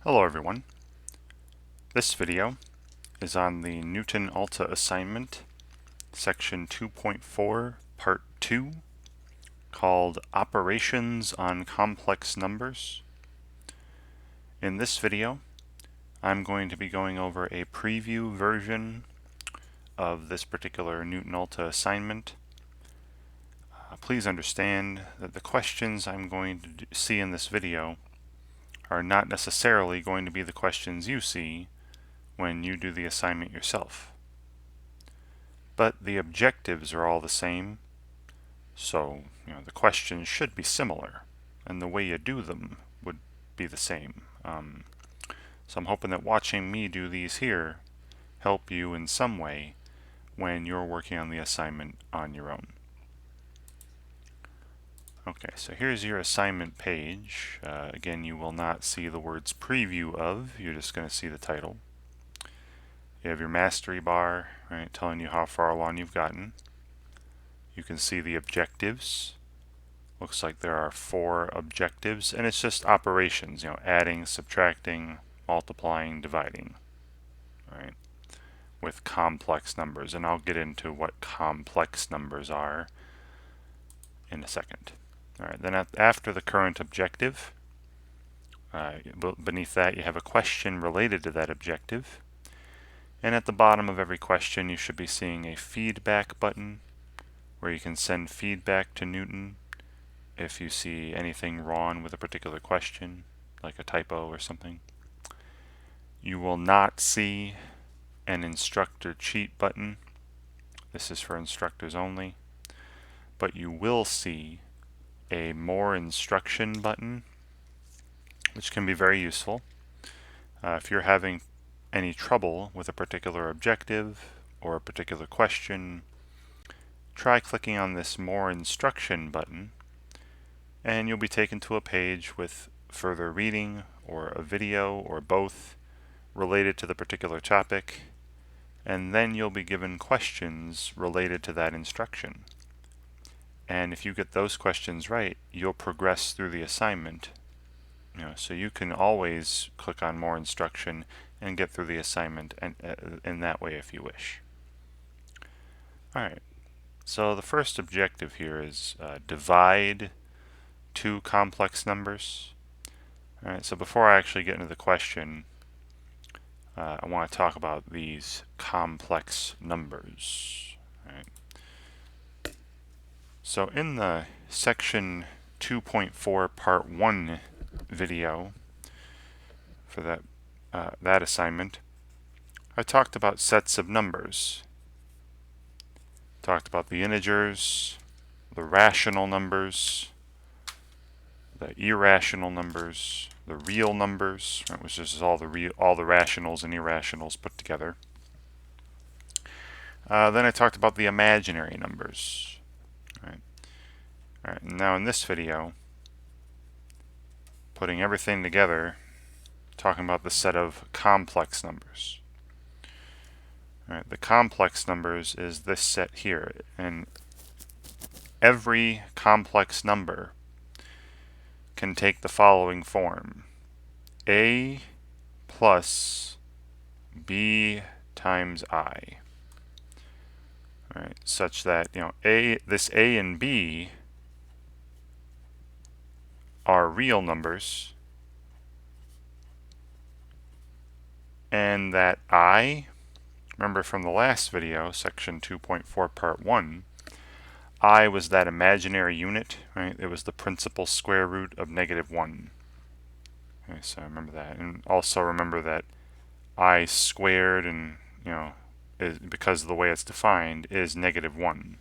Hello everyone. This video is on the Knewton Alta assignment, section 2.4, part 2, called Operations on Complex Numbers. In this video, I'm going to be going over a preview version of this particular Knewton Alta assignment. Please understand that the questions I'm going to see in this video are not necessarily going to be the questions you see when you do the assignment yourself. But the objectives are all the same, so the questions should be similar, and the way you do them would be the same. So I'm hoping that watching me do these here help you in some way when you're working on the assignment on your own. Okay, so here's your assignment page. Again, you will not see the words preview of, you're just going to see the title. You have your mastery bar, right, telling you how far along you've gotten. You can see the objectives. Looks like there are 4 objectives, and it's just operations, adding, subtracting, multiplying, dividing, right, with complex numbers. And I'll get into what complex numbers are in a second. All right, then after the current objective, beneath that you have a question related to that objective. And at the bottom of every question you should be seeing a feedback button where you can send feedback to Knewton if you see anything wrong with a particular question, like a typo or something. You will not see an instructor cheat button. This is for instructors only. But you will see a more instruction button, which can be very useful. If you're having any trouble with a particular objective or a particular question, try clicking on this more instruction button, and you'll be taken to a page with further reading or a video or both related to the particular topic, and then you'll be given questions related to that instruction. And if you get those questions right, you'll progress through the assignment. So you can always click on more instruction and get through the assignment and in that way if you wish. Alright, so the first objective here is divide 2 complex numbers. Alright, so before I actually get into the question, I want to talk about these complex numbers. Alright. So in the section 2.4 part 1 video for that assignment, I talked about sets of numbers. Talked about the integers, the rational numbers, the irrational numbers, the real numbers, right, which is all the rationals and irrationals put together. Then I talked about the imaginary numbers. Right. All right, now in this video, putting everything together, talking about the set of complex numbers. All right, the complex numbers is this set here, and every complex number can take the following form: a plus b times I. All right, such that this a and b are real numbers, and that I, remember from the last video, section 2.4 part 1, I was that imaginary unit, right? It was the principal square root of -1. Okay, so remember that, and also remember that I squared, and because of the way it's defined, is -1.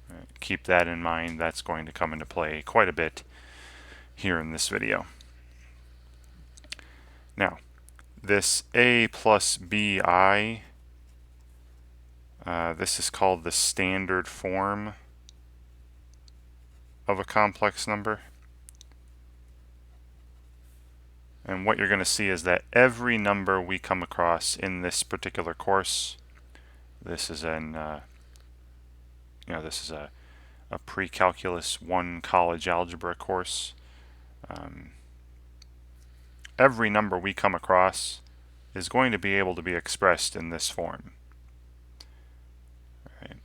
Right? Keep that in mind. That's going to come into play quite a bit here in this video. Now, this a plus bi, this is called the standard form of a complex number. And what you're going to see is that every number we come across in this particular course, this is this is a pre-calculus 1 college algebra course. every number we come across is going to be able to be expressed in this form. Right.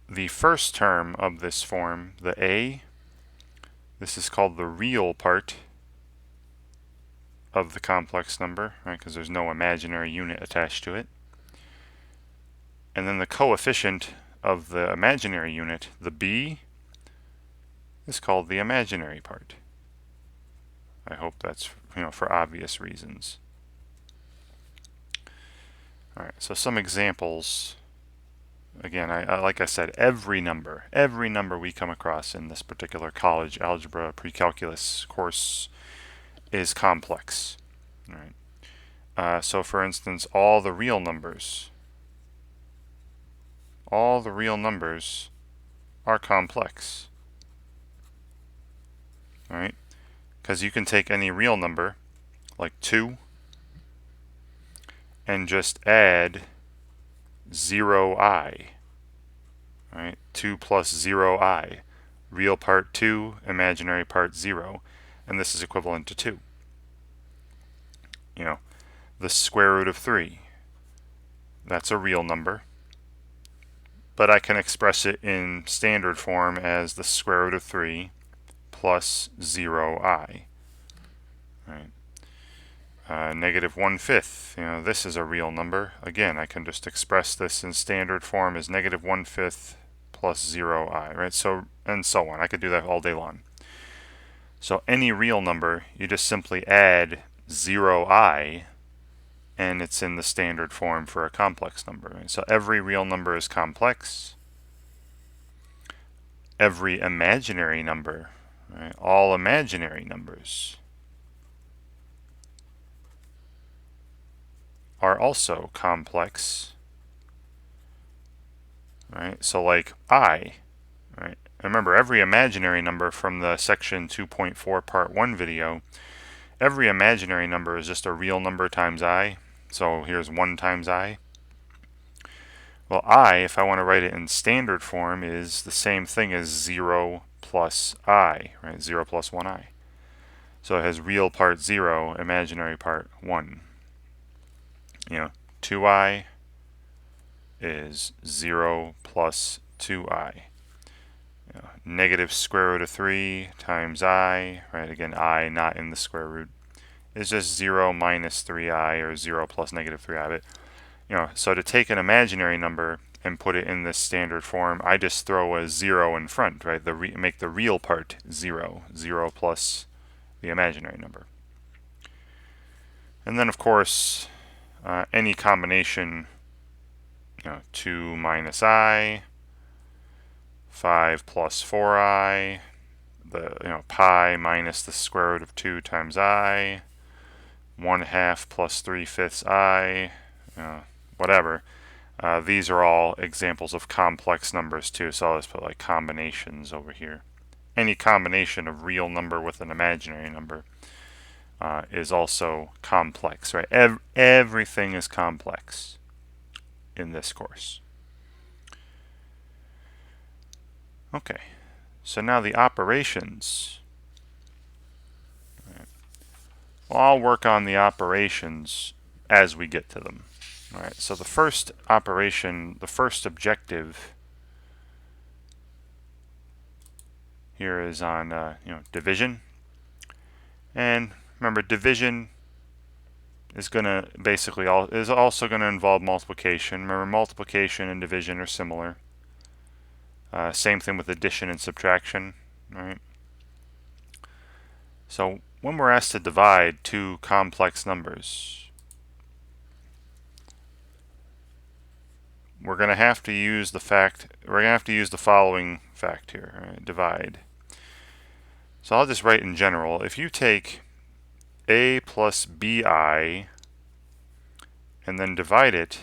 The first term of this form, the a, this is called the real part of the complex number, right? Because there's no imaginary unit attached to it. And then the coefficient of the imaginary unit, the b, is called the imaginary part. I hope that's, for obvious reasons. All right, so some examples. Again, like I said, every number we come across in this particular college algebra pre-calculus course is complex. All right. So for instance, all the real numbers are complex. All right, because you can take any real number, like 2, and just add 0i. Right? 2 plus 0i. Real part 2, imaginary part 0. And this is equivalent to 2. The square root of 3. That's a real number. But I can express it in standard form as the square root of 3 plus 0i. Right? Negative 1/5. This is a real number. Again, I can just express this in standard form as negative 1/5 plus 0i, right? So, and so on. I could do that all day long. So any real number, you just simply add 0i, and it's in the standard form for a complex number. Right? So every real number is complex. Every imaginary number, right? All imaginary numbers are also complex. Right? So like I, right? Remember, every imaginary number from the section 2.4 part 1 video, every imaginary number is just a real number times I. So here's 1 times I. Well, I, if I want to write it in standard form, is the same thing as 0 plus I, right? 0 plus 1i. So it has real part 0, imaginary part 1. 2i is 0 plus 2i. Negative square root of 3 times I, right? Again, I not in the square root, is just 0 minus 3i, or 0 plus negative 3i. But, so to take an imaginary number and put it in this standard form, I just throw a 0 in front, right? Make the real part 0, 0 plus the imaginary number. And then, of course, any combination, 2 minus I, 5 plus 4i, pi minus the square root of 2 times I, 1/2 plus 3/5 I, whatever. These are all examples of complex numbers too, so I'll just put like combinations over here. Any combination of real number with an imaginary number is also complex, right? Everything is complex in this course. Okay, so now the operations. Well, I'll work on the operations as we get to them. All right, so the first operation, the first objective here is on division. And remember, division is going to basically is also going to involve multiplication. Remember, multiplication and division are similar. Same thing with addition and subtraction, right? So when we're asked to divide two complex numbers, we're going to have to use the following fact here, right? Divide. So I'll just write in general, if you take a plus bi and then divide it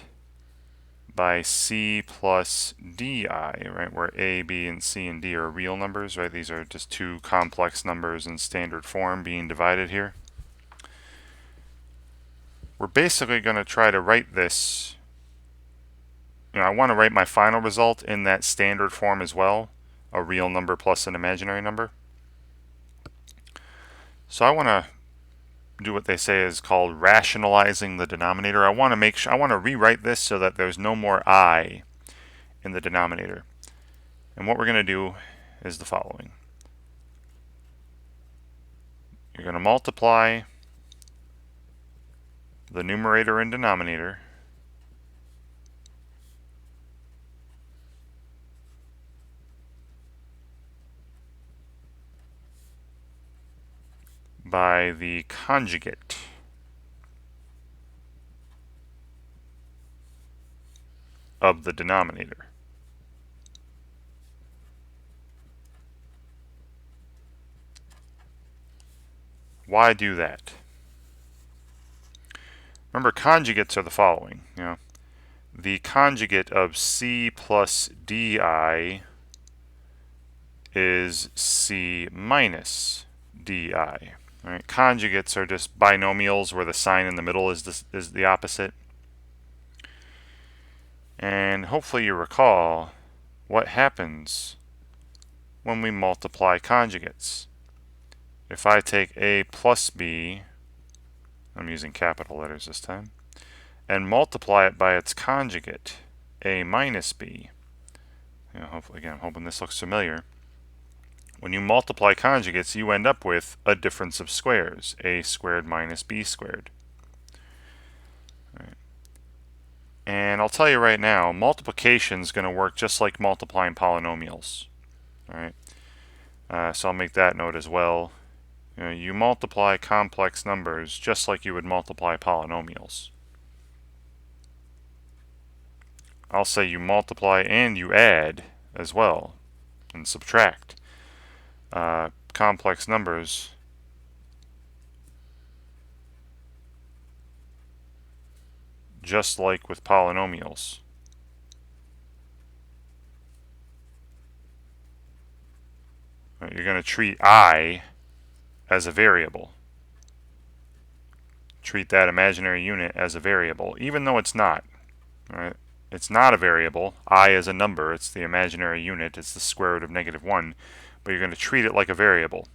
by c plus di, right, where a, b, and c and d are real numbers, right? These are just two complex numbers in standard form being divided here. We're basically going to try to write this, I want to write my final result in that standard form as well, a real number plus an imaginary number. So I want to do what they say is called rationalizing the denominator. I want to rewrite this so that there's no more I in the denominator. And what we're going to do is the following. You're going to multiply the numerator and denominator by the conjugate of the denominator. Why do that? Remember, conjugates are the following. The conjugate of c plus di is c minus di. Right? Conjugates are just binomials where the sign in the middle is the opposite. And hopefully you recall what happens when we multiply conjugates. If I take a plus b, I'm using capital letters this time, and multiply it by its conjugate, a minus b. Hopefully, again, I'm hoping this looks familiar. When you multiply conjugates, you end up with a difference of squares, a squared minus b squared. Right. And I'll tell you right now, multiplication is going to work just like multiplying polynomials. All right. So I'll make that note as well. You multiply complex numbers just like you would multiply polynomials. I'll say you multiply and you add as well, and subtract complex numbers just like with polynomials. You're going to treat I as a variable. Treat that imaginary unit as a variable, even though it's not. Right? It's not a variable. I is a number. It's the imaginary unit. It's the square root of -1. But you're going to treat it like a variable.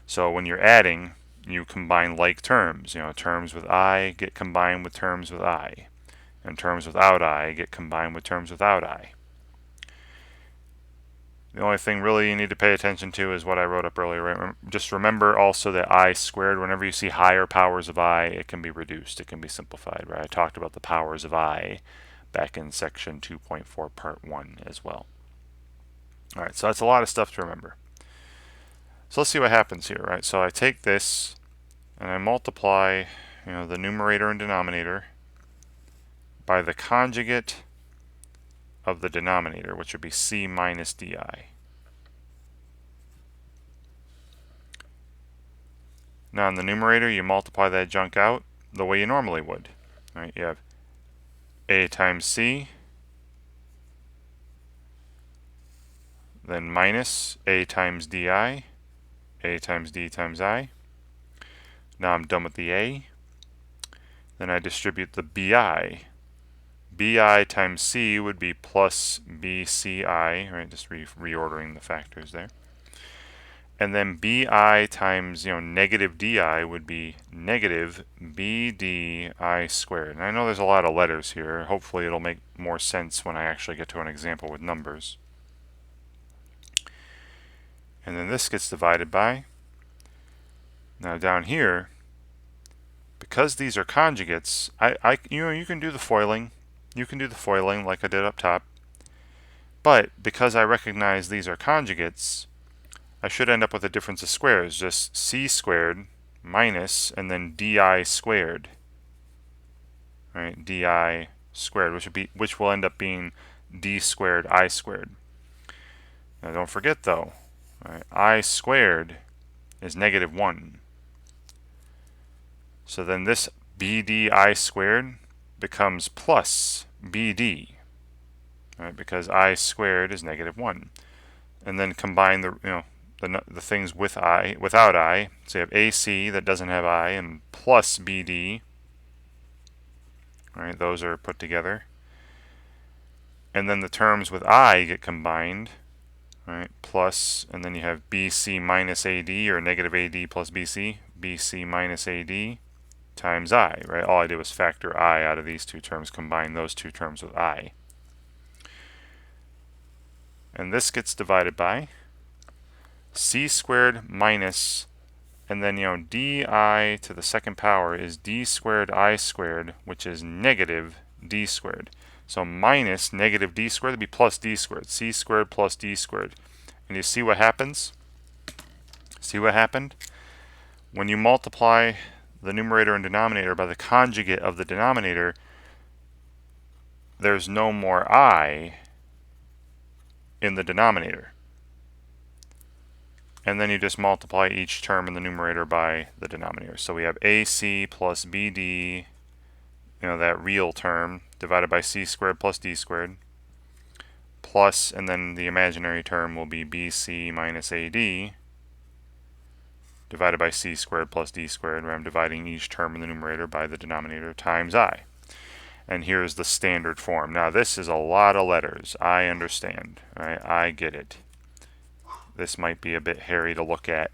So when you're adding, you combine like terms. Terms with I get combined with terms with I. And terms without I get combined with terms without I. The only thing really you need to pay attention to is what I wrote up earlier. Right? Just remember also that I squared, whenever you see higher powers of I, it can be reduced. It can be simplified. Right? I talked about the powers of I back in section 2.4 part 1 as well. All right, so that's a lot of stuff to remember. So let's see what happens here. Right? So I take this and I multiply the numerator and denominator by the conjugate of the denominator, which would be c minus di. Now in the numerator, you multiply that junk out the way you normally would. Right? You have a times c, then minus a times di, a times d times I. Now I'm done with the a. Then I distribute the bi. bi times c would be plus bci, right? Just reordering the factors there. And then bi times negative di would be negative bdi squared. And I know there's a lot of letters here. Hopefully it'll make more sense when I actually get to an example with numbers. And then this gets divided by. Now down here, because these are conjugates, you can do the foiling. You can do the foiling like I did up top. But because I recognize these are conjugates, I should end up with a difference of squares, just c squared minus and then di squared. Right? Di squared, which will end up being d squared I squared. Now don't forget though, right, I squared is -1. So then this bdi squared becomes plus bd, right? Because I squared is -1. And then combine the things with I, without I. So you have AC that doesn't have I, and plus BD. All right, those are put together. And then the terms with I get combined right, plus, and then you have BC minus AD, or negative AD plus BC, BC minus AD times I, right? All I did was factor I out of these two terms, combine those two terms with I. And this gets divided by C squared minus, and then, di to the second power is d squared I squared, which is negative d squared. So minus negative d squared would be plus d squared. C squared plus d squared. And you see what happens? See what happened? When you multiply the numerator and denominator by the conjugate of the denominator, there's no more I in the denominator. And then you just multiply each term in the numerator by the denominator. So we have AC plus BD, that real term, divided by C squared plus D squared, plus, and then the imaginary term will be BC minus AD, divided by C squared plus D squared, where I'm dividing each term in the numerator by the denominator, times I. And here's the standard form. Now this is a lot of letters. I understand. Right? I get it. This might be a bit hairy to look at,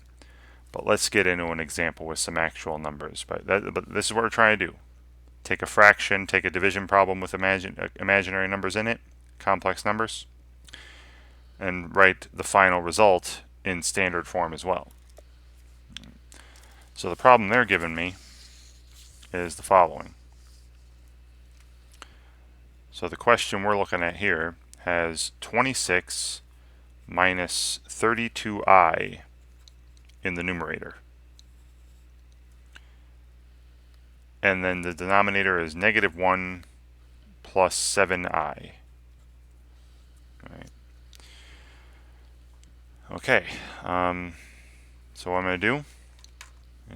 but let's get into an example with some actual numbers. But this is what we're trying to do. Take a fraction, take a division problem with imaginary numbers in it, complex numbers, and write the final result in standard form as well. So the problem they're giving me is the following. So the question we're looking at here has 26 minus 32i in the numerator. And then the denominator is negative 1 plus 7i. Right. Okay, so what I'm going to do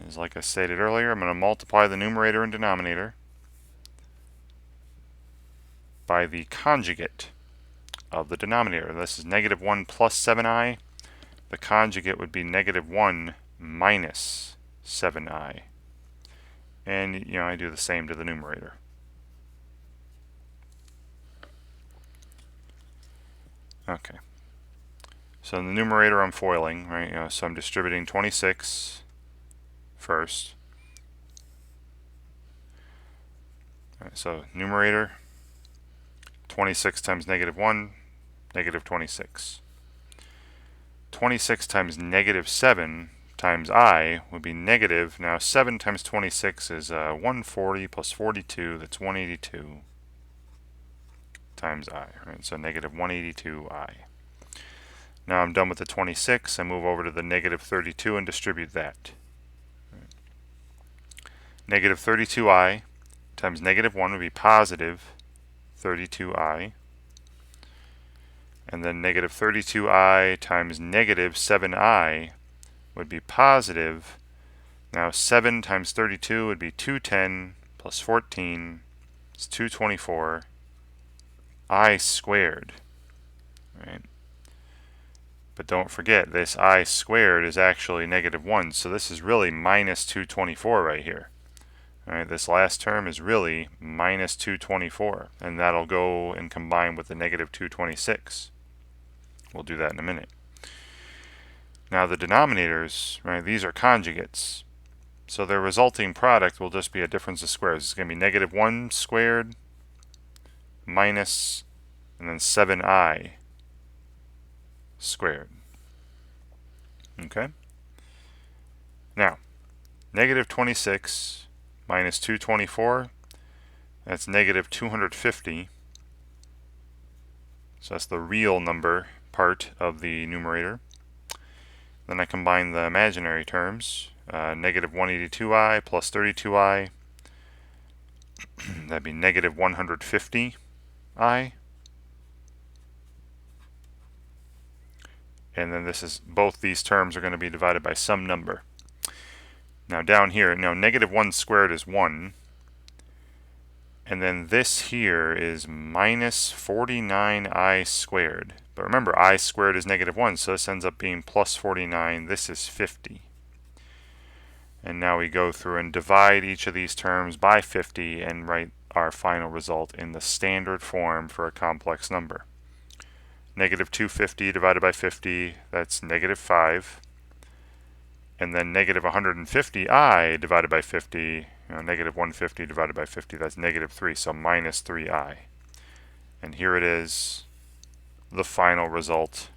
is, like I stated earlier, I'm going to multiply the numerator and denominator by the conjugate of the denominator. This is negative 1 plus 7i. The conjugate would be negative 1 minus 7i. And, I do the same to the numerator. Okay. So in the numerator I'm foiling, right? So I'm distributing 26 first. All right, so numerator, 26 times negative 1, negative 26. 26 times negative 7 times I would be negative. Now 7 times 26 is 140 plus 42, that's 182 times I, right? So negative 182i. Now I'm done with the 26, I move over to the negative 32 and distribute that. Right. Negative 32i times negative 1 would be positive 32i. And then negative 32i times negative 7i would be positive. Now 7 times 32 would be 210 plus 14 is 224 I squared. Right? But don't forget, this I squared is actually negative 1, so this is really minus 224 right here. Alright, this last term is really minus 224, and that'll go and combine with the negative 226. We'll do that in a minute. Now the denominators, right, these are conjugates. So their resulting product will just be a difference of squares. It's going to be negative 1 squared minus, and then 7i squared. Okay? Now, negative 26 minus 224, that's negative 250. So that's the real number part of the numerator. Then I combine the imaginary terms, negative 182i plus 32i, that'd be negative 150i. And then this is, both these terms are going to be divided by some number. Now down here, negative 1 squared is 1. And then this here is minus 49i squared. But remember, I squared is negative 1, so this ends up being plus 49. This is 50. And now we go through and divide each of these terms by 50 and write our final result in the standard form for a complex number. negative 250 divided by 50, that's negative 5. And then negative 150i divided by 50, negative 150 divided by 50, that's negative 3, so minus 3i. And here it is, the final result,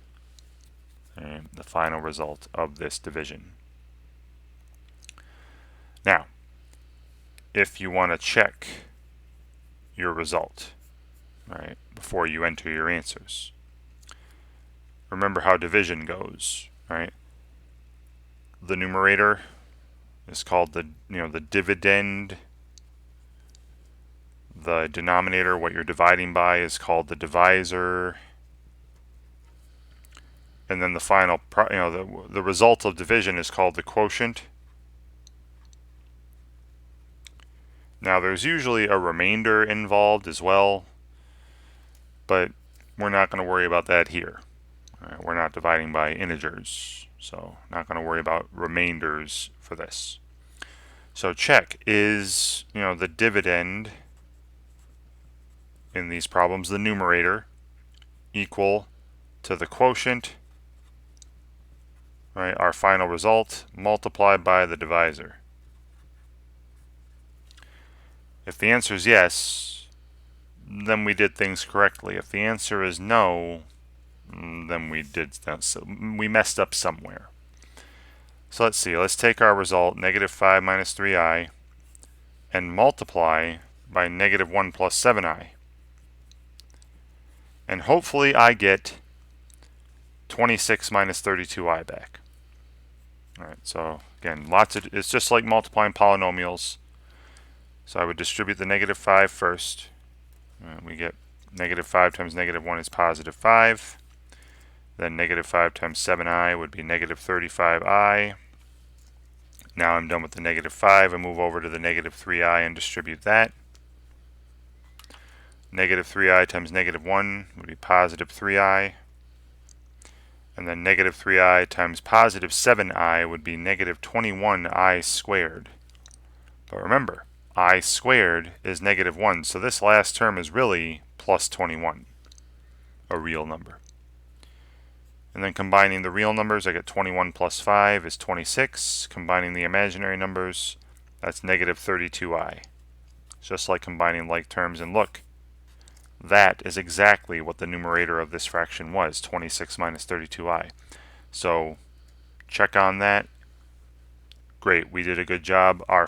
of this division. Now, if you want to check your result, right, before you enter your answers, remember how division goes, right? The numerator is called the dividend. The denominator, what you're dividing by, is called the divisor. And then the final, the result of division is called the quotient. Now there's usually a remainder involved as well, but we're not going to worry about that here. We're not dividing by integers, so not going to worry about remainders for this. So check, is the dividend in these problems, the numerator, equal to the quotient, right, our final result, multiplied by the divisor. If the answer is yes, then we did things correctly. If the answer is no, then we messed up somewhere. So let's see, let's take our result, negative 5 minus 3i, and multiply by negative 1 plus 7i. And hopefully I get 26 minus 32i back. Alright, so again, it's just like multiplying polynomials. So I would distribute the negative 5 first. We get negative 5 times negative 1 is positive 5. Then negative 5 times 7i would be negative 35i. Now I'm done with the negative 5. I move over to the negative 3i and distribute that. Negative 3i times negative 1 would be positive 3i. And then negative 3i times positive 7i would be negative 21i squared. But remember, I squared is negative 1, so this last term is really plus 21, a real number. And then combining the real numbers, I get 21 plus 5 is 26. Combining the imaginary numbers, that's negative 32i. It's just like combining like terms, and look, that is exactly what the numerator of this fraction was, 26 minus 32i. So check on that. Great, we did a good job. Our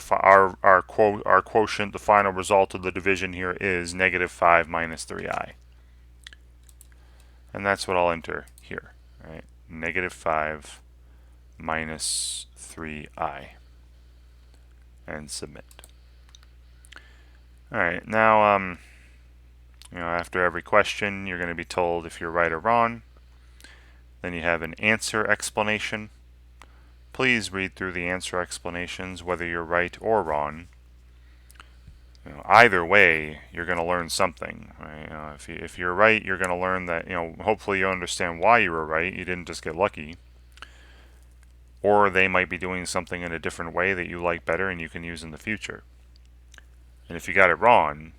quotient, the final result of the division here, is negative 5 minus 3i. And that's what I'll enter here, right? Negative 5 minus 3i. And submit. Alright, now after every question, you're going to be told if you're right or wrong. Then you have an answer explanation. Please read through the answer explanations, whether you're right or wrong. Either way, you're going to learn something. Right? If you're right, you're going to learn that, hopefully you understand why you were right. You didn't just get lucky. Or they might be doing something in a different way that you like better and you can use in the future. And if you got it wrong,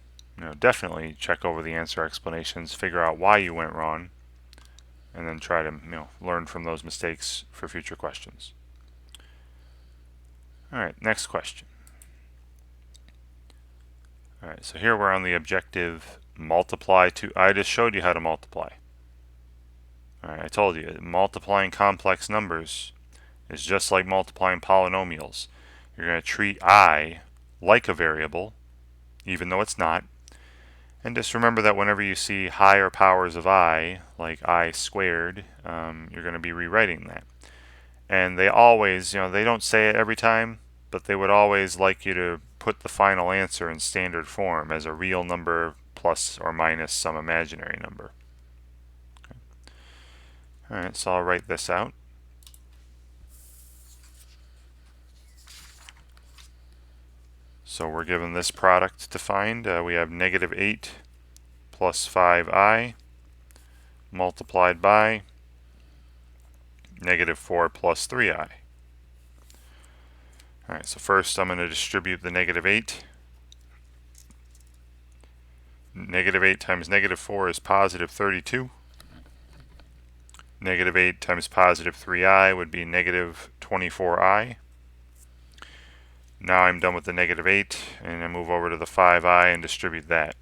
definitely check over the answer explanations, figure out why you went wrong, and then try to learn from those mistakes for future questions. Alright, next question. Alright, so here we're on the objective multiply to, I just showed you how to multiply. Alright, I told you, multiplying complex numbers is just like multiplying polynomials. You're going to treat I like a variable, even though it's not. And just remember that whenever you see higher powers of I, like I squared, you're going to be rewriting that. And they always, they don't say it every time, but they would always like you to put the final answer in standard form as a real number plus or minus some imaginary number. Okay. Alright, so I'll write this out. So we're given this product to find. We have negative 8 plus 5i multiplied by negative 4 plus 3i. Alright, so first I'm going to distribute the negative 8. Negative 8 times negative 4 is positive 32. Negative 8 times positive 3i would be negative 24i. Now I'm done with the negative 8, and I move over to the 5i and distribute that.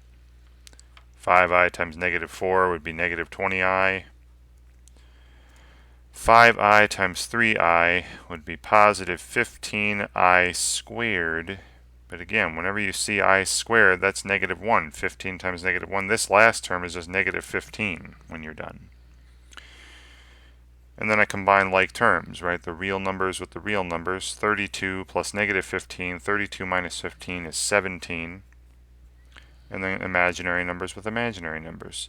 5i times negative 4 would be negative 20i. 5i times 3i would be positive 15i squared. But again, whenever you see I squared, that's negative 1. 15 times negative 1. This last term is just negative 15 when you're done. And then I combine like terms, right? The real numbers with the real numbers. 32 plus negative 15. 32 minus 15 is 17. And then imaginary numbers with imaginary numbers.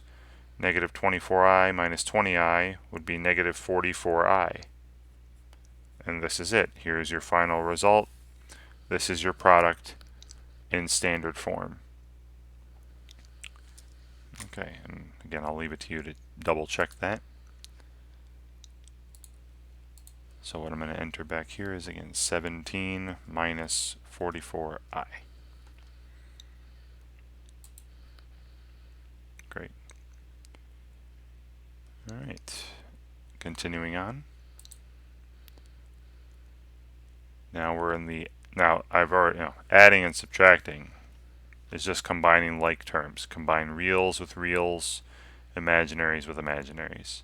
Negative 24i minus 20i would be negative 44i. And this is it. Here's your final result. This is your product in standard form. Okay, and again, I'll leave it to you to double check that. So what I'm going to enter back here is, again, 17 minus 44i. Great. All right, continuing on. Now we're in the, I've already, adding and subtracting is just combining like terms. Combine reals with reals, imaginaries with imaginaries.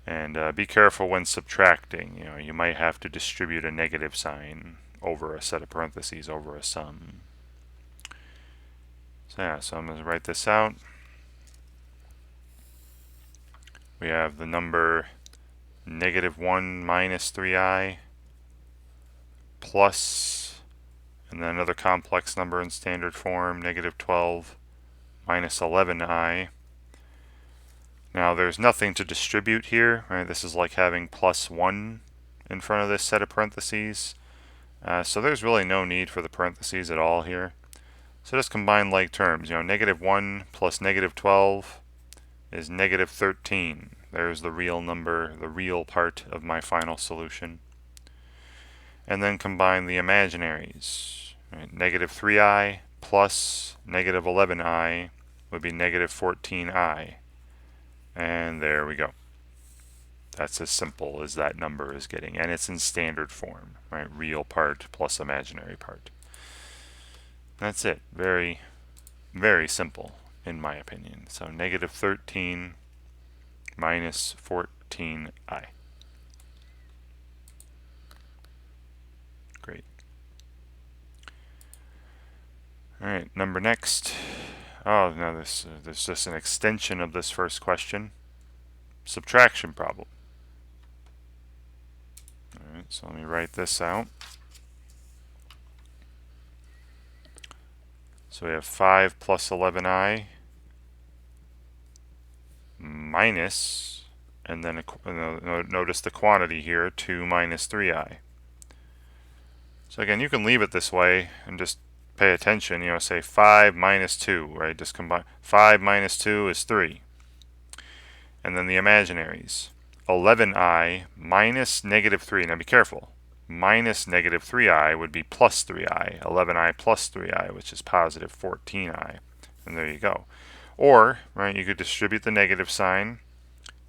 And be careful when subtracting. You might have to distribute a negative sign over a set of parentheses over a sum. So yeah, so I'm going to write this out. We have the number negative 1 minus 3i plus, and then another complex number in standard form, negative 12 minus 11i. Now there's nothing to distribute here, right? This is like having plus 1 in front of this set of parentheses. So there's really no need for the parentheses at all here. So just combine like terms. Negative 1 plus negative 12 is negative 13. There's the real number, the real part of my final solution. And then combine the imaginaries. Right? Negative 3i plus negative 11i would be negative 14i. And there we go. That's as simple as that number is getting. And it's in standard form, right? Real part plus imaginary part. That's it. Very, very simple, in my opinion. So negative 13 minus 14i. Great. All right, number next. Oh, no, there's just an extension of this first question. Subtraction problem. All right, so let me write this out. So we have 5 plus 11i minus, and then notice the quantity here, 2 minus 3i. So again, you can leave it this way and just pay attention, say 5 minus 2, right? Just combine. 5 minus 2 is 3. And then the imaginaries. 11i minus negative 3. Now be careful. Minus negative 3i would be plus 3i. 11i plus 3i, which is positive 14i. And there you go. Or, right, you could distribute the negative sign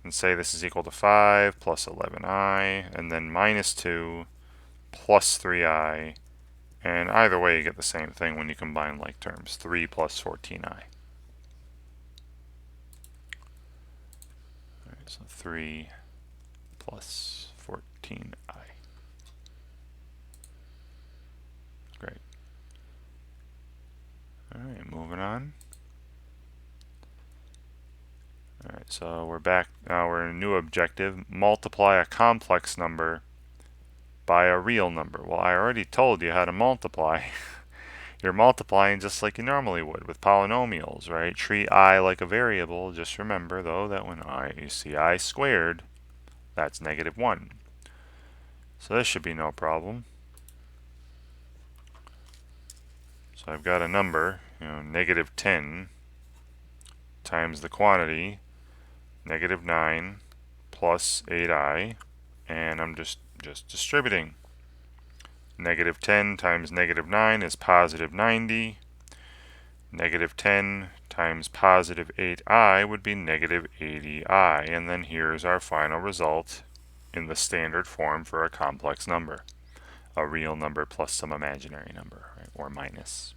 and say this is equal to 5 plus 11i, and then minus 2 plus 3i. And either way, you get the same thing when you combine like terms. 3 plus 14i. All right, so 3 plus 14i. Great. All right, moving on. All right, so we're back. Now we're in a new objective. Multiply a complex number by a real number. Well, I already told you how to multiply. You're multiplying just like you normally would with polynomials, right? Treat I like a variable. Just remember, though, that when you see I squared, that's negative 1. So this should be no problem. So I've got a number, negative 10 times the quantity, negative 9 plus 8i, and I'm just distributing. Negative 10 times negative 9 is positive 90. negative 10 times positive 8i would be negative 80i. And then here's our final result in the standard form for a complex number. A real number plus some imaginary number, right? Or minus.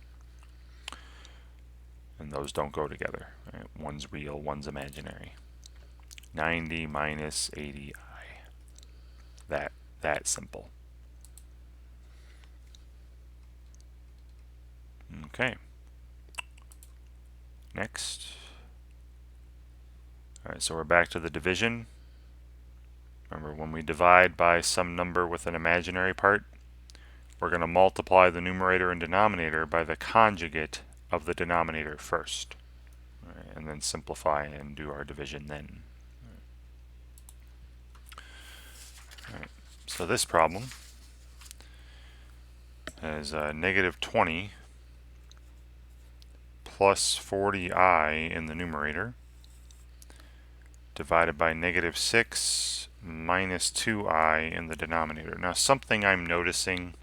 And those don't go together. Right? One's real, one's imaginary. 90 minus 80i. That simple. Okay. Next. Alright, so we're back to the division. Remember, when we divide by some number with an imaginary part, we're going to multiply the numerator and denominator by the conjugate of the denominator first. Right, and then simplify and do our division then. Alright, so this problem has negative 20 plus 40i in the numerator divided by negative 6 minus 2i in the denominator. Now, something I'm noticing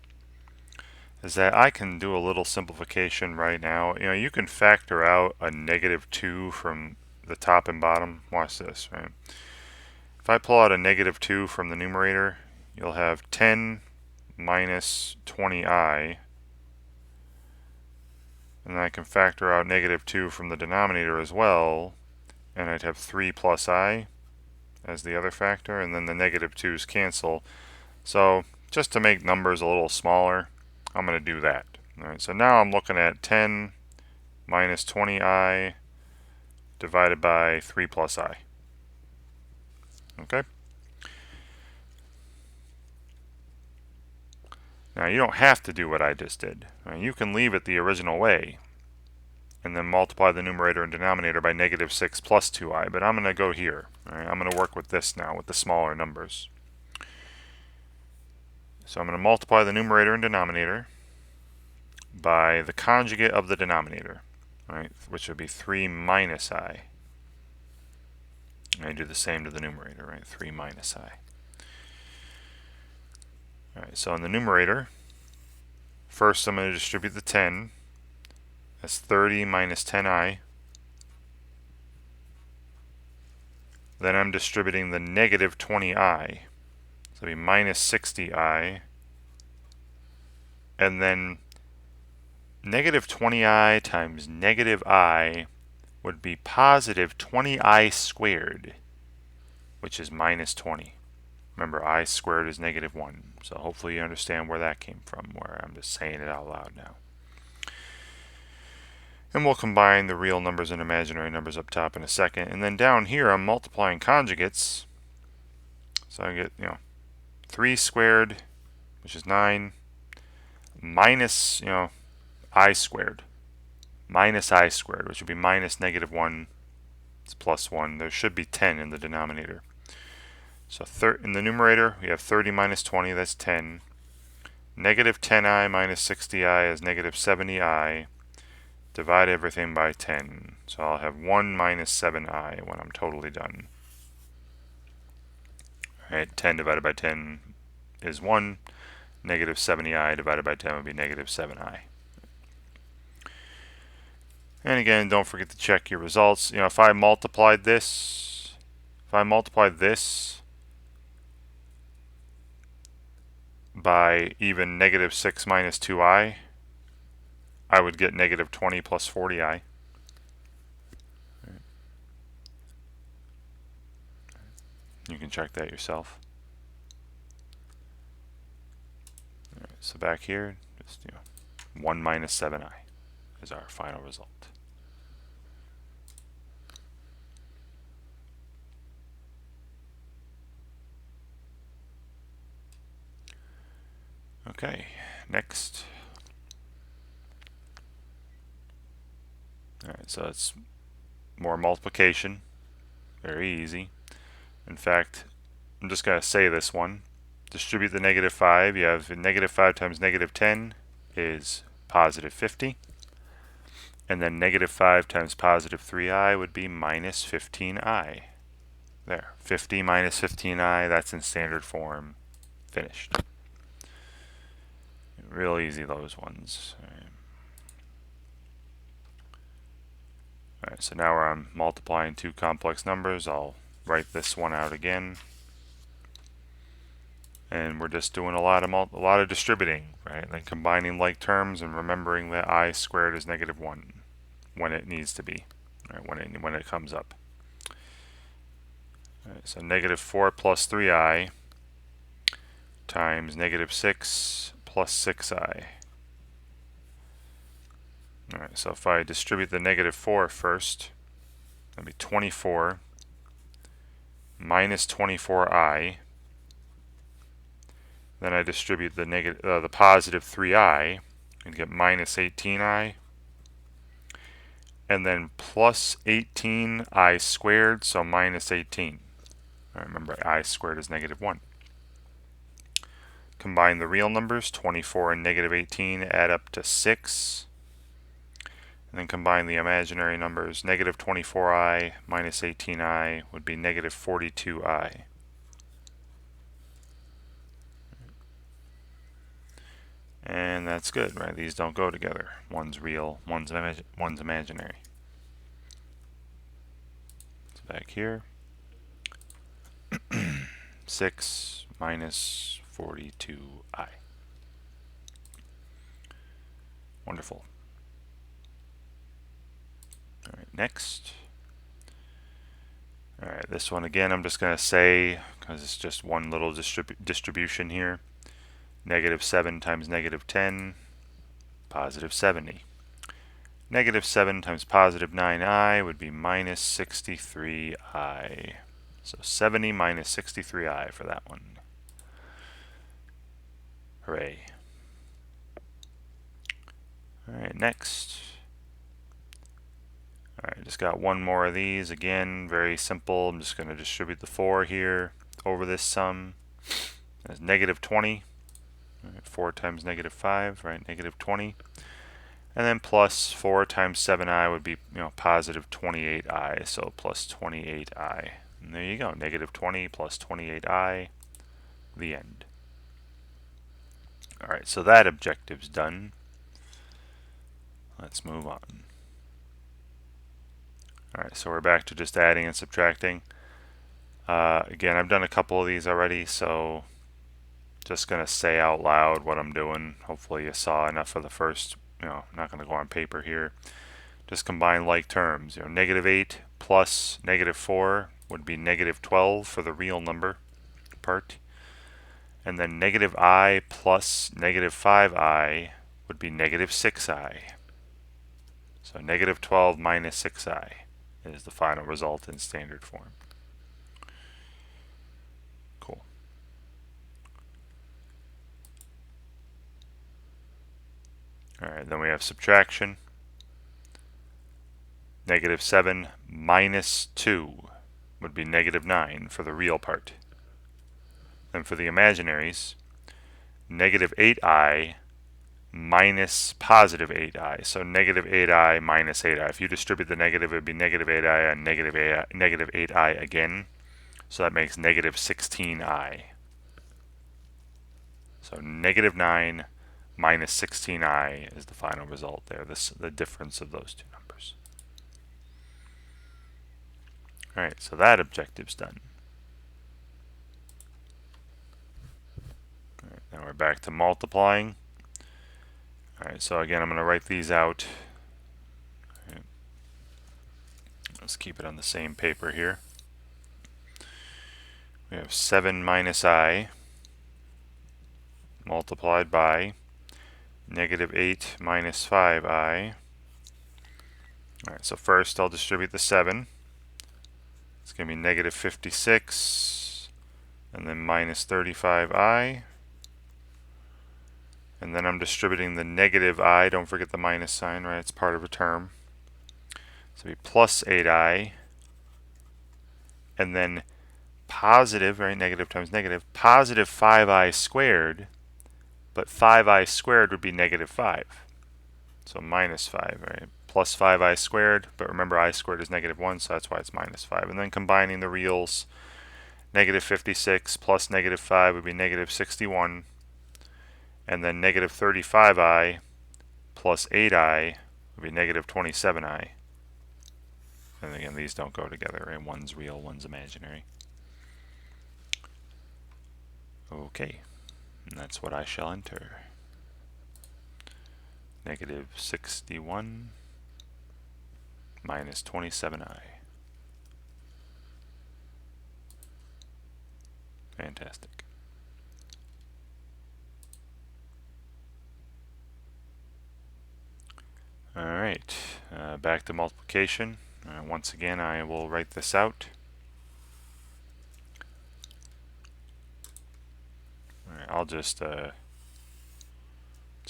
is that I can do a little simplification right now. You know, you can factor out a negative 2 from the top and bottom. Watch this, right? If I pull out a negative 2 from the numerator, you'll have 10 minus 20i. And then I can factor out negative 2 from the denominator as well. And I'd have 3 plus I as the other factor. And then the negative 2's cancel. So just to make numbers a little smaller, I'm going to do that. All right, so now I'm looking at 10 minus 20i divided by 3 plus I. Okay? Now, you don't have to do what I just did. Right? You can leave it the original way and then multiply the numerator and denominator by negative 6 plus 2i, but I'm going to go here. Right? I'm going to work with this now, with the smaller numbers. So I'm going to multiply the numerator and denominator by the conjugate of the denominator, right, which would be 3 minus I. And I do the same to the numerator, right, 3 minus I. Alright, so in the numerator, first I'm going to distribute the 10. That's 30 minus 10i. Then I'm distributing the negative 20i. So it'll be minus 60i. And then negative 20i times negative I would be positive 20i squared, which is minus 20. Remember, I squared is negative 1. So hopefully you understand where that came from, where I'm just saying it out loud now. And we'll combine the real numbers and imaginary numbers up top in a second. And then down here, I'm multiplying conjugates. So I get, 3 squared, which is 9, minus, I squared. Minus I squared, which would be minus negative 1. It's plus 1. There should be 10 in the denominator. So in the numerator, we have 30 minus 20, that's 10. Negative 10i minus 60i is negative 70i. Divide everything by 10. So I'll have 1 minus 7i when I'm totally done. Alright, 10 divided by 10 is 1. Negative 70i divided by 10 would be negative 7i. And again, don't forget to check your results. If I multiplied this by even negative 6 minus 2i, I would get negative 20 plus 40i. You can check that yourself. Alright, so back here, just 1 minus 7i is our final result. Okay, next. Alright, so it's more multiplication. Very easy. In fact, I'm just going to say this one. Distribute the negative 5. You have negative 5 times negative 10 is positive 50. And then negative 5 times positive 3i would be minus 15i. There. 50 minus 15i, that's in standard form. Finished. Real easy, those ones. Right. Alright, so now I'm multiplying two complex numbers. I'll write this one out again. And we're just doing a lot of distributing, right? Like combining like terms and remembering that I squared is -1 when it needs to be, right? When it comes up. Alright, so -4 plus 3i times -6 plus 6i. Alright, so if I distribute the -4 first, that'd be 24 minus 24i. Then I distribute the positive 3i and get minus 18i. And then plus 18i squared, so minus 18. Remember, I squared is -1. Combine the real numbers, 24 and -18 add up to 6. And then combine the imaginary numbers, -24i minus 18i would be -42i. And that's good, right? These don't go together. One's real, one's imaginary. It's back here. 6 minus 42i. Wonderful. Alright, next. Alright, this one again I'm just going to say, because it's just one little distribution here. -7 times -10, positive 70. -7 times positive 9i would be minus 63i. So 70 minus 63i for that one. Hooray. Alright, next. Alright, just got one more of these. Again, very simple. I'm just going to distribute the 4 here over this sum. That's -20. 4 times -5, right? -20. And then plus 4 times 7i would be, positive 28i. So plus 28i. And there you go. -20 plus 28i. The end. Alright, so that objective's done. Let's move on. Alright, so we're back to just adding and subtracting. Again, I've done a couple of these already, so just going to say out loud what I'm doing. Hopefully you saw enough of the first, I'm not going to go on paper here. Just combine like terms. -8 plus -4 would be -12 for the real number part. And then -i plus -5i would be -6i. So -12 minus 6i is the final result in standard form. Cool. Alright, then we have subtraction. -7 minus 2 would be -9 for the real part. Then for the imaginaries, -8i minus positive 8i. So -8i minus 8i. If you distribute the negative, it would be -8i and -8i again. So that makes -16i. So -9 minus 16i is the final result there. The difference of those two numbers. Alright, so that objective's done. Alright, now we're back to multiplying. Alright, so again I'm going to write these out. Right. Let's keep it on the same paper here. We have 7 minus I multiplied by -8 minus 5i. Alright, so first I'll distribute the 7. It's going to be -56 and then minus 35i. And then I'm distributing the -i. Don't forget the minus sign, right? It's part of a term. So it'll be plus 8i. And then positive, right? Negative times negative. Positive 5i squared. But 5i squared would be -5. So minus 5, right? Plus 5i squared. But remember, I squared is -1, so that's why it's -5. And then combining the reals, -56 plus -5 would be -61. And then -35i plus 8i would be -27i. And again, these don't go together, right? One's real, one's imaginary. Okay, and that's what I shall enter. Negative 61 minus 27i. Fantastic. Alright, back to multiplication. Once again, I will write this out. Alright, I'll just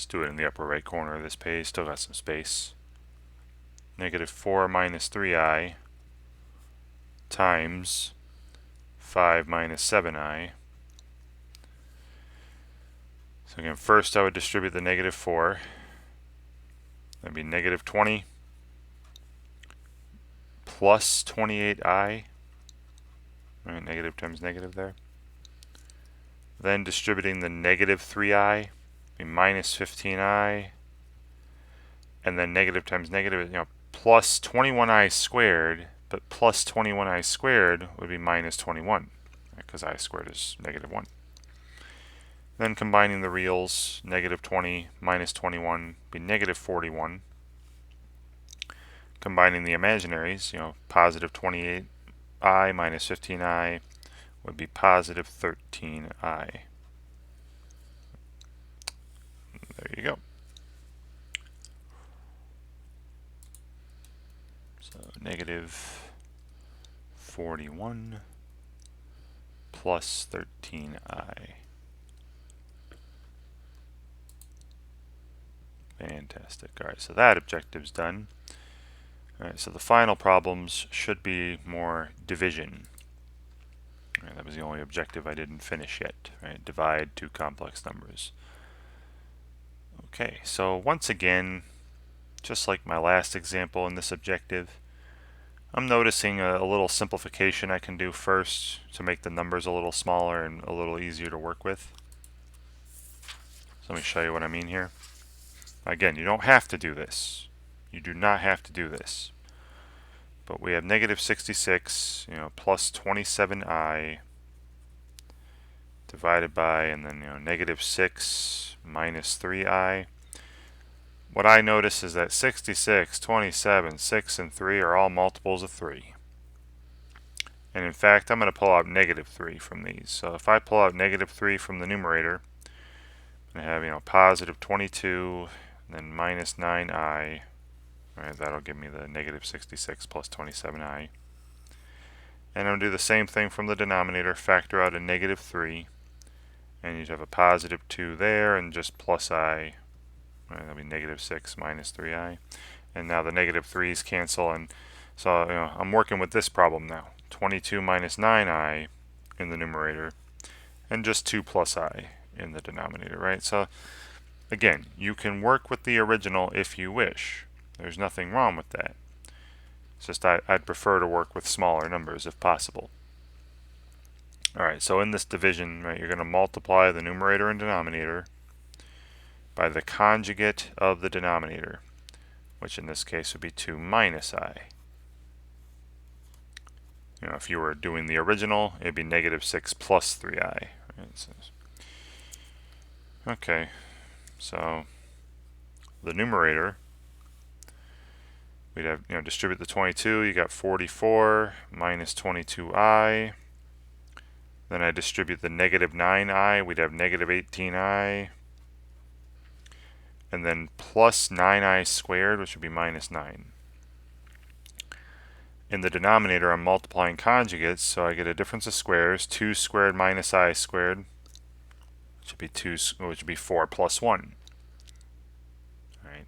do it in the upper right corner of this page. Still got some space. Negative 4 minus 3i times 5 minus 7i. So again, first I would distribute the negative 4. That'd be negative 20 plus 28i. Right, negative times negative there. Then distributing the negative 3i, be minus 15i. And then negative times negative, plus 21i squared, but plus 21i squared would be minus 21, because I squared is negative 1. Then combining the reals, negative 20 minus 21 be negative 41. Combining the imaginaries, positive 28i minus 15i would be positive 13i. There you go. So negative 41 plus 13i. Fantastic. Alright, so that objective's done. Alright, so the final problems should be more division. Right, that was the only objective I didn't finish yet. Right? Divide two complex numbers. Okay, so once again, just like my last example in this objective, I'm noticing a little simplification I can do first to make the numbers a little smaller and a little easier to work with. So let me show you what I mean here. Again, you don't have to do this. You do not have to do this. But we have negative 66, plus 27i divided by, and then, negative 6 minus 3i. What I notice is that 66, 27, 6, and 3 are all multiples of 3. And in fact, I'm going to pull out negative 3 from these. So if I pull out negative 3 from the numerator, I have, positive 22, and then minus 9i. Right, that'll give me the negative 66 plus 27i. And I'll do the same thing from the denominator, factor out a negative 3. And you'd have a positive 2 there, and just plus I. Right, that'll be negative 6 minus 3i. And now the negative 3's cancel, and so I'm working with this problem now. 22 minus 9i in the numerator, and just 2 plus I in the denominator, right? So again, you can work with the original if you wish. There's nothing wrong with that. It's just I'd prefer to work with smaller numbers if possible. Alright, so in this division, right, you're going to multiply the numerator and denominator by the conjugate of the denominator, which in this case would be 2 minus I. If you were doing the original, it'd be negative 6 plus 3i. Right? Okay, so the numerator, we'd have, distribute the 22, you got 44 minus 22i. Then I distribute the negative 9i, we'd have negative 18i. And then plus 9i squared, which would be minus 9. In the denominator, I'm multiplying conjugates, so I get a difference of squares. 2 squared minus I squared, which would be 4 plus 1. Right.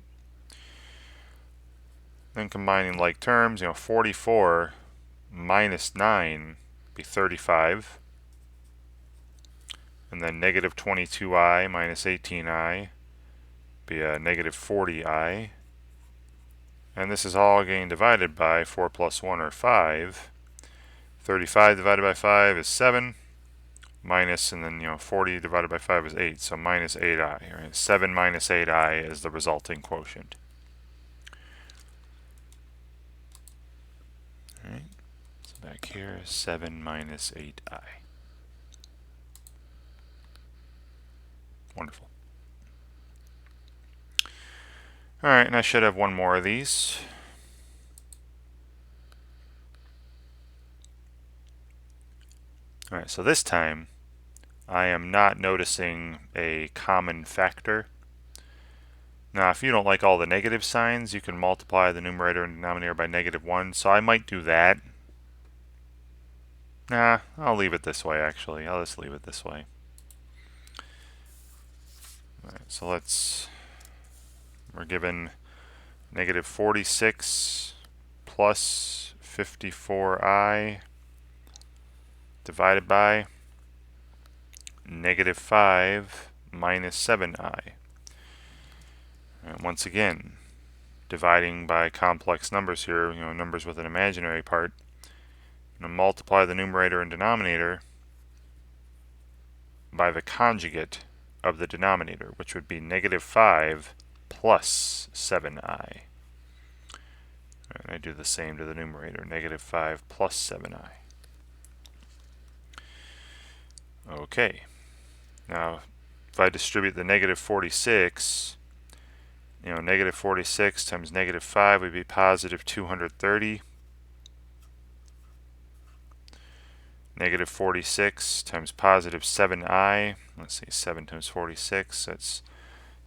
Then combining like terms, 44 minus 9 be 35. And then negative 22i minus 18i be a negative 40i. And this is all getting divided by 4 plus 1, or 5. 35 divided by 5 is 7. Minus, and then 40 divided by 5 is 8. So minus 8i. Right? 7 minus 8i is the resulting quotient. back here, 7 minus 8i. Wonderful. Alright, and I should have one more of these. Alright, so this time I am not noticing a common factor. Now, if you don't like all the negative signs, you can multiply the numerator and denominator by -1, so I might do that. Nah, I'll leave it this way, actually. I'll just leave it this way. Alright, so we're given -46 plus 54i divided by -5 minus 7i. And once again, dividing by complex numbers here, numbers with an imaginary part, I'm going to multiply the numerator and denominator by the conjugate of the denominator, which would be -5 plus 7i. And I do the same to the numerator, -5 plus 7i. Okay. Now, if I distribute the -46, -46 times -5 would be positive 230. -46 times positive 7i. Let's see, 7 times 46, that's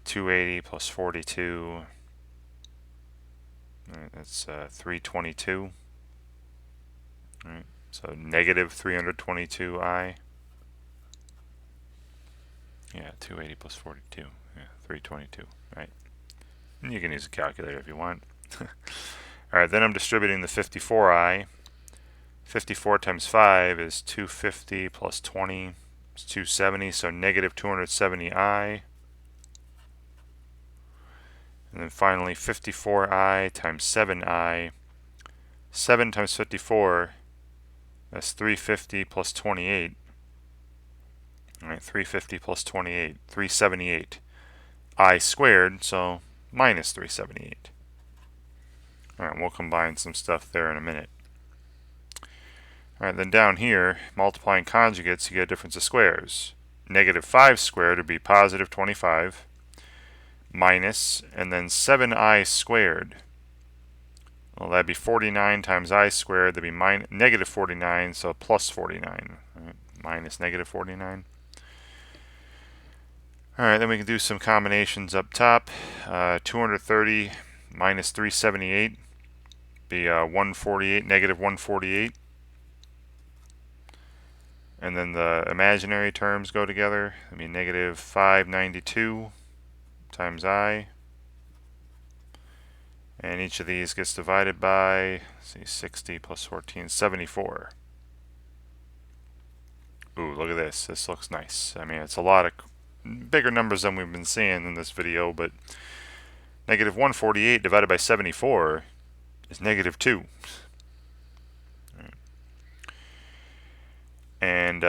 280 plus 42. All right, that's 322. All right, so negative 322i. Yeah, 280 plus 42. Yeah, 322. Right. And you can use a calculator if you want. Alright, then I'm distributing the 54i. 54 times 5 is 250 plus 20 is 270, so negative 270i. And then finally 54i times 7i. 7 times 54, that's 350 plus 28. Alright, 350 plus 28, 378. I squared, so minus 378. Alright, we'll combine some stuff there in a minute. Alright, then down here, multiplying conjugates, you get a difference of squares. -5 squared would be positive 25, minus, and then 7i squared. Well, that'd be 49 times I squared, that'd be negative 49, so plus 49, right? Minus negative 49. Alright, then we can do some combinations up top. 230 minus 378 be 148, negative 148. And then the imaginary terms go together. I mean, negative 592 times I. And each of these gets divided by, let's see, 60 plus 14, 74. Ooh, look at this. This looks nice. I mean, it's a lot of bigger numbers than we've been seeing in this video, but negative 148 divided by 74 is -2. And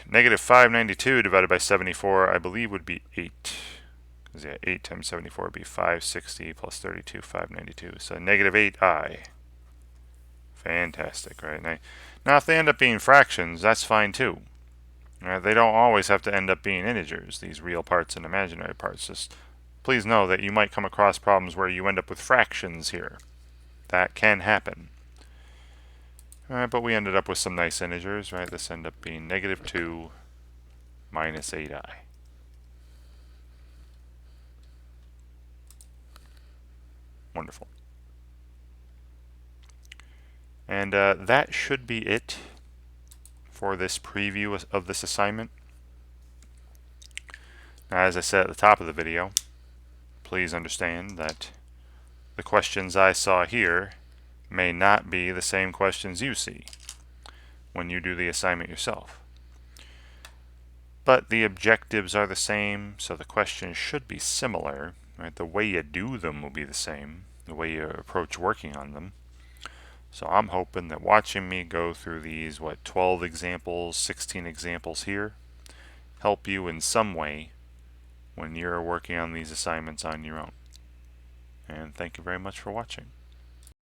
negative 592 divided by 74, I believe, would be 8. Because, yeah, 8 times 74 would be 560 plus 32, 592. So -8i. Fantastic, right? Now, if they end up being fractions, that's fine too. They don't always have to end up being integers, these real parts and imaginary parts. Just please know that you might come across problems where you end up with fractions here. That can happen. Alright, but we ended up with some nice integers, right? This ended up being -2 minus 8i. Wonderful. And that should be it for this preview of this assignment. Now, as I said at the top of the video, please understand that the questions I saw here may not be the same questions you see when you do the assignment yourself. But the objectives are the same, so the questions should be similar. Right? The way you do them will be the same, the way you approach working on them. So I'm hoping that watching me go through these, 12 examples, 16 examples here, help you in some way when you're working on these assignments on your own. And thank you very much for watching.